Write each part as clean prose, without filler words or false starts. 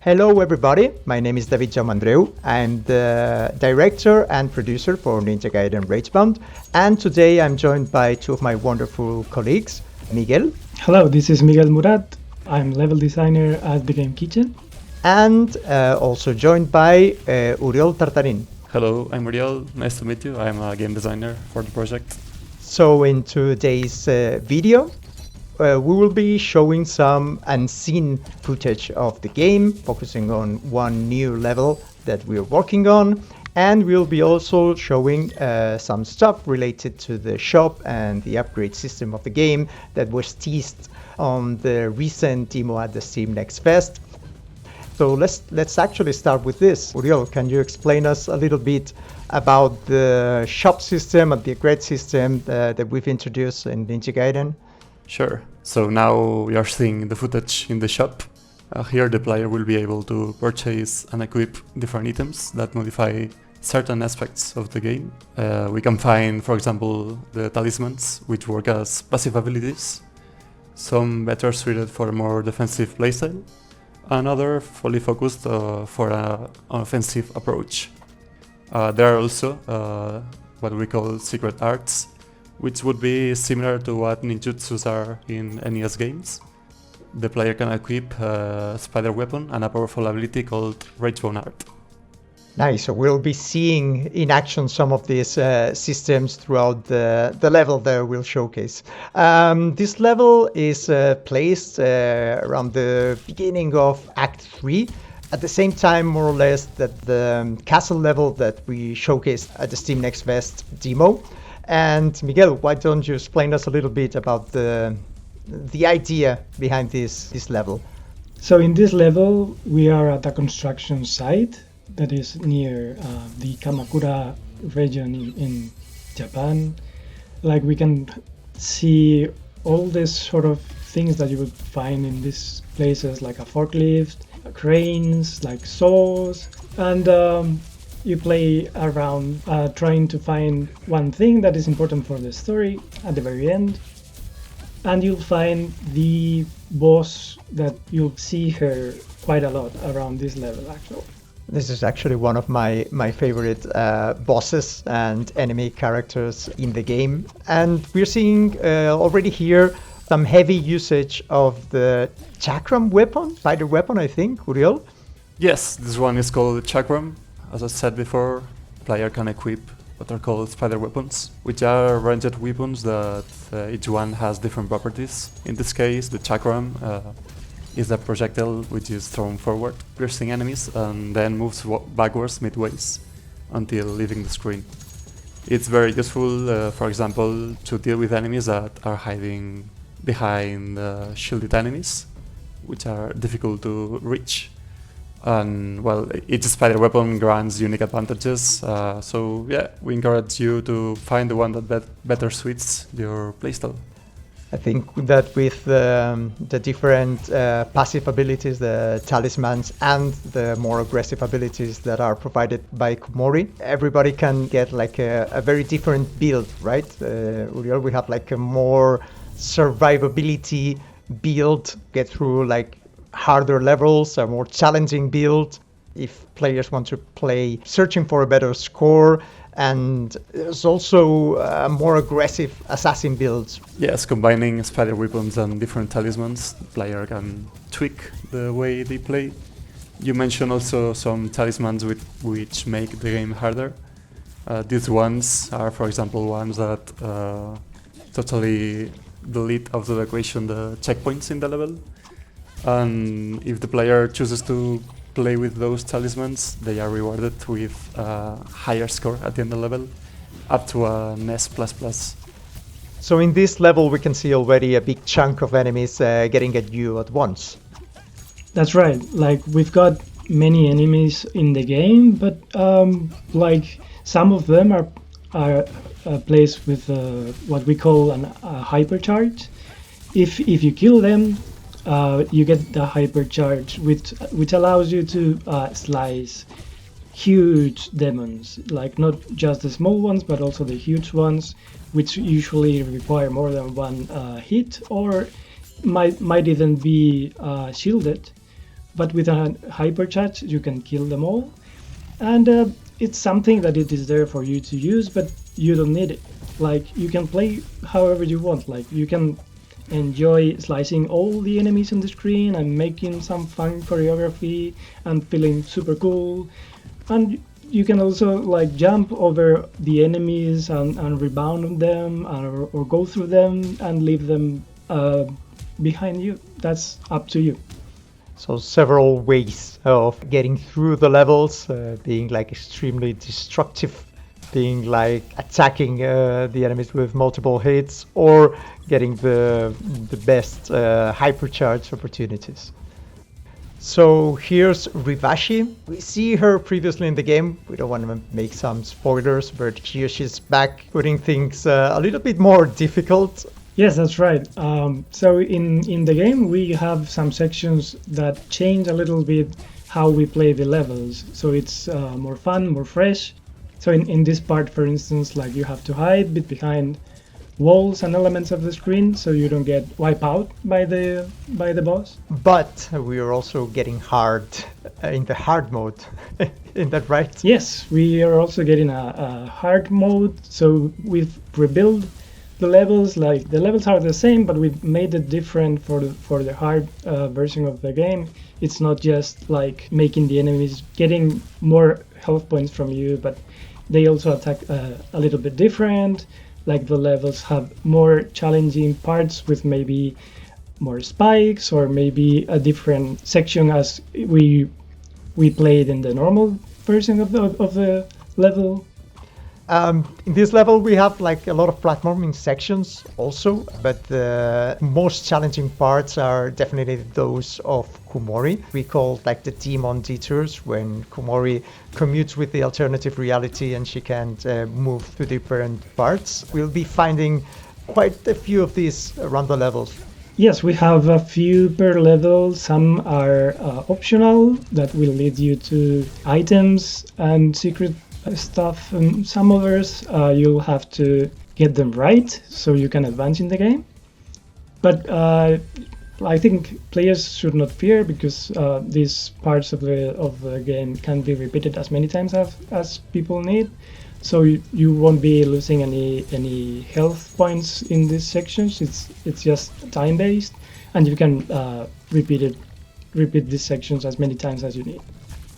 Hello, everybody. My name is David Jaume-Andreu. I'm the director and producer for Ninja Gaiden Ragebound. And today I'm joined by two of my wonderful colleagues, Miguel. Hello, this is Miguel Murat. I'm level designer at the Game Kitchen. And also joined by Uriol Tartarin. Hello, I'm Uriol. Nice to meet you. I'm a game designer for the project. So in today's video, we will be showing some unseen footage of the game, focusing on one new level that we're working on. And we'll be also showing some stuff related to the shop and the upgrade system of the game that was teased on the recent demo at the Steam Next Fest. So let's actually start with this. Uriol, can you explain us a little bit about the shop system and the upgrade system that we've introduced in Ninja Gaiden? Sure. So now we are seeing the footage in the shop. Here the player will be able to purchase and equip different items that modify certain aspects of the game. We can find, for example, the talismans, which work as passive abilities, some better suited for a more defensive playstyle, and other fully focused for an offensive approach. There are also what we call secret arts, which would be similar to what ninjutsus are in NES games. The player can equip a spider weapon and a powerful ability called Ragebound art. Nice, so we'll be seeing in action some of these systems throughout the level that we'll showcase. This level is placed around the beginning of Act 3, at the same time more or less that the castle level that we showcased at the Steam Next Fest demo. And Miguel, why don't you explain us a little bit about the idea behind this level? So in this level, we are at a construction site that is near the Kamakura region in Japan. Like we can see all these sort of things that you would find in these places, like a forklift, cranes, like saws, and you play around trying to find one thing that is important for the story at the very end. And you'll find the boss that you'll see her quite a lot around this level, actually. This is actually one of my favorite bosses and enemy characters in the game. And we're seeing already here some heavy usage of the chakram weapon, spider weapon, I think, Uriol? Yes, this one is called chakram. As I said before, player can equip what are called spider weapons, which are ranged weapons that each one has different properties. In this case, the chakram is a projectile which is thrown forward, piercing enemies, and then moves backwards midways until leaving the screen. It's very useful, for example, to deal with enemies that are hiding behind shielded enemies, which are difficult to reach. And well, each spider weapon grants unique advantages, so yeah, we encourage you to find the one that better suits your playstyle. I think that with the different passive abilities, the talismans, and the more aggressive abilities that are provided by Komori, everybody can get like a very different build, right? Uriol, we have like a more survivability build, get through like harder levels, a more challenging build if players want to play searching for a better score, and there's also a more aggressive assassin builds. Yes, combining spider weapons and different talismans, the player can tweak the way they play. You mentioned also some talismans which make the game harder. These ones are, for example, ones that totally delete out of the equation the checkpoints in the level. And if the player chooses to play with those talismans, they are rewarded with a higher score at the end of the level, up to an S++. So in this level we can see already a big chunk of enemies getting at you at once. That's right. Like we've got many enemies in the game, but like some of them are placed with what we call a hypercharge. If you kill them, you get the hypercharge, which allows you to slice huge demons, like not just the small ones, but also the huge ones, which usually require more than one hit, or might even be shielded. but with a hypercharge you can kill them all. And it's something that it is there for you to use, but you don't need it. Like, you can play however you want. Like, you can enjoy slicing all the enemies on the screen and making some fun choreography and feeling super cool. And you can also like jump over the enemies and rebound on them, or go through them and leave them behind you. That's up to you. So several ways of getting through the levels, being like extremely destructive, being like attacking the enemies with multiple hits, or getting the best hypercharge opportunities. So here's Rivashi. We see her previously in the game. We don't want to make some spoilers, but here she's back, putting things a little bit more difficult. Yes, that's right. So in the game we have some sections that change a little bit how we play the levels. So it's more fun, more fresh. So in this part, for instance, like you have to hide behind walls and elements of the screen so you don't get wiped out by the boss. But we are also getting hard in the hard mode. Isn't that right? Yes, we are also getting a hard mode. So we've rebuilt the levels. Like, the levels are the same, but we've made it different for the hard version of the game. It's not just like making the enemies getting more health points from you, but they also attack a little bit different. Like, the levels have more challenging parts with maybe more spikes, or maybe a different section as we played in the normal version of the level. In this level we have like a lot of platforming sections also, but the most challenging parts are definitely those of Kumori. We call like the demon detours, when Kumori commutes with the alternative reality and she can't move to different parts. We'll be finding quite a few of these around the levels. Yes, we have a few per level. Some are optional that will lead you to items and secret stuff, and some others you'll have to get them right so you can advance in the game. But I think players should not fear, because these parts of the game can be repeated as many times as people need. So you won't be losing any health points in these sections. It's just time based, and you can repeat these sections as many times as you need.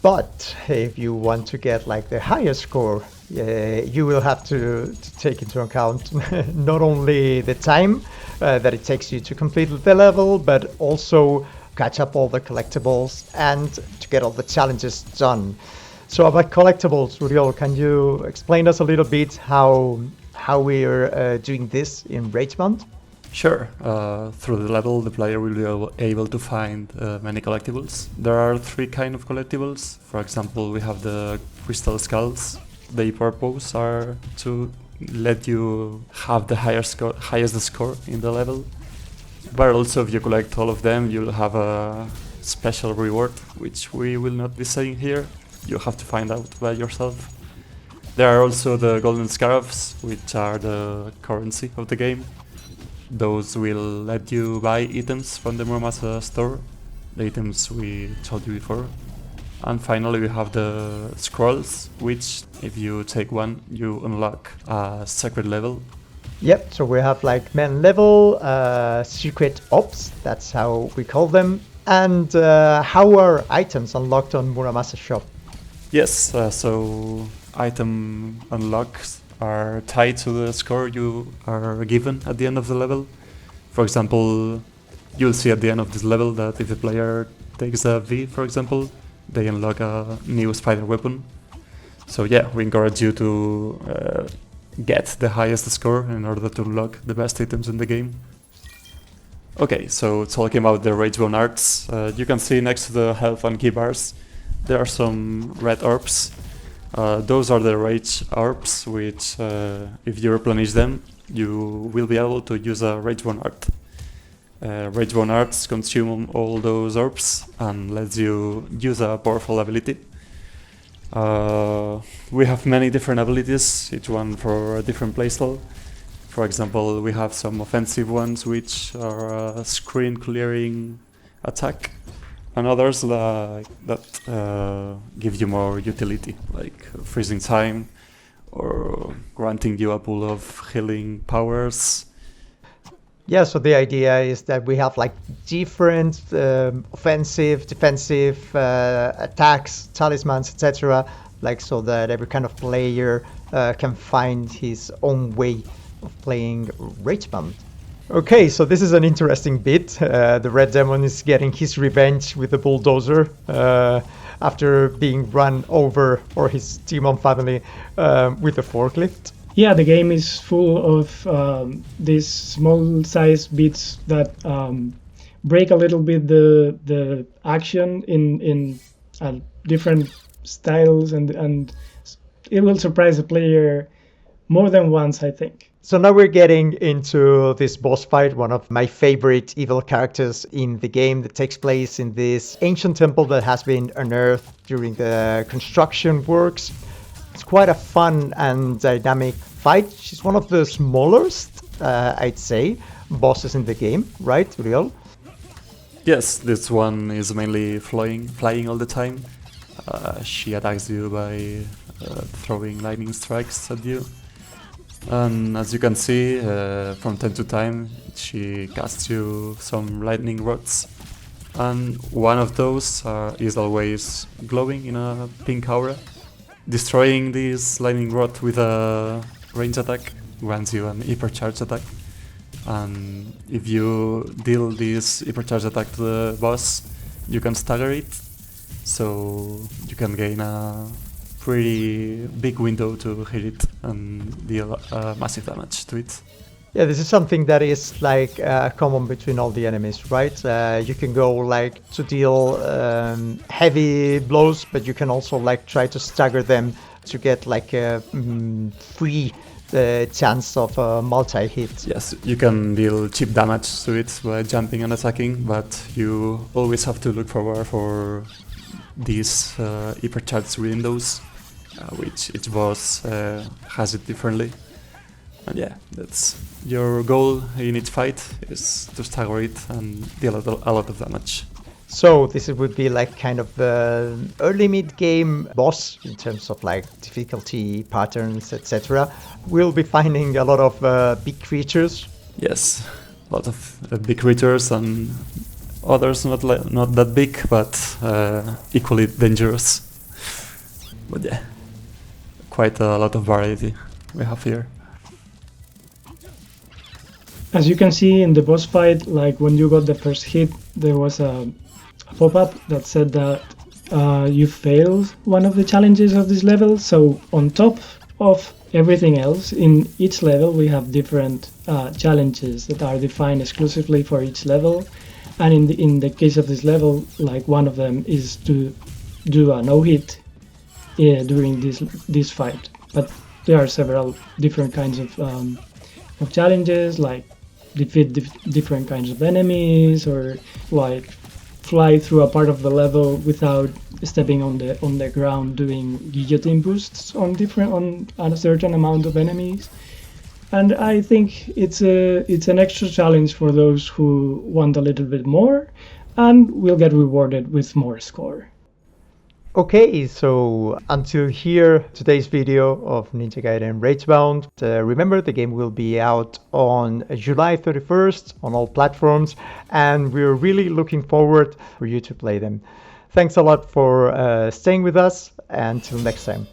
But if you want to get like the highest score, you will have to take into account not only the time that it takes you to complete the level, but also catch up all the collectibles and to get all the challenges done. So about collectibles, Uriel, can you explain us a little bit how we're doing this in Ragebound? Sure. Through the level, the player will be able to find many collectibles. There are three kinds of collectibles. For example, we have the crystal skulls. Their purpose are to let you have the highest score in the level. But also, if you collect all of them, you'll have a special reward, which we will not be saying here. You have to find out by yourself. There are also the golden scarabs, which are the currency of the game. Those will let you buy items from the Muramasa store, the items we told you before. And finally we have the scrolls, which if you take one, you unlock a secret level. Yep, so we have like main level, secret ops, that's how we call them. And how are items unlocked on Muramasa shop? Yes, so item unlocks are tied to the score you are given at the end of the level. For example, you'll see at the end of this level that if the player takes a V, for example, they unlock a new spider weapon. So yeah, we encourage you to get the highest score in order to unlock the best items in the game. Okay, so talking about the Ragebound arts, you can see next to the health and key bars, there are some red orbs. Those are the rage orbs, which if you replenish them, you will be able to use a Ragebound art. Ragebound arts consume all those orbs and lets you use a powerful ability. We have many different abilities, each one for a different playstyle. For example, we have some offensive ones, which are a screen clearing attack. and others that give you more utility, like freezing time or granting you a pool of healing powers. Yeah, so the idea is that we have like different offensive, defensive attacks, talismans, etc. Like so that every kind of player can find his own way of playing Ragebound. Okay, so this is an interesting bit. The Red Demon is getting his revenge with the bulldozer after being run over, or his demon family, with a forklift. Yeah, the game is full of these small size bits that break a little bit the action in different styles, and it will surprise the player more than once, I think. So now we're getting into this boss fight, one of my favorite evil characters in the game, that takes place in this ancient temple that has been unearthed during the construction works. It's quite a fun and dynamic fight. She's one of the smallest, I'd say, bosses in the game, right, Uriel? Yes, this one is mainly flying all the time. She attacks you by throwing lightning strikes at you. And as you can see, from time to time, she casts you some lightning rods. And one of those is always glowing in a pink aura. Destroying this lightning rod with a range attack grants you an hypercharge attack. And if you deal this hypercharge attack to the boss, you can stagger it. So you can gain a pretty big window to hit it and deal massive damage to it. Yeah, this is something that is like common between all the enemies, right? You can go like to deal heavy blows, but you can also like try to stagger them to get like a free chance of a multi-hit. Yes, you can deal cheap damage to it by jumping and attacking, but you always have to look forward for these hypercharged windows, which each boss has it differently. And yeah, that's your goal in each fight, is to stagger it and deal a lot of damage. So this would be like kind of early mid-game boss in terms of like difficulty patterns, etc. We'll be finding a lot of big creatures. Yes, a lot of big creatures and others not that big, but equally dangerous. But yeah, quite a lot of variety we have here. As you can see in the boss fight, like when you got the first hit, there was a pop-up that said that you failed one of the challenges of this level. So on top of everything else, in each level we have different challenges that are defined exclusively for each level. And in the case of this level, like one of them is to do a no-hit during this fight. But there are several different kinds of challenges, like defeat different kinds of enemies, or like fly through a part of the level without stepping on the ground, doing guillotine boosts on a certain amount of enemies. And I think it's an extra challenge for those who want a little bit more, and will get rewarded with more score. Okay, so until here, today's video of Ninja Gaiden Ragebound. Remember, the game will be out on July 31st on all platforms, and we're really looking forward for you to play them. Thanks a lot for staying with us, and until next time.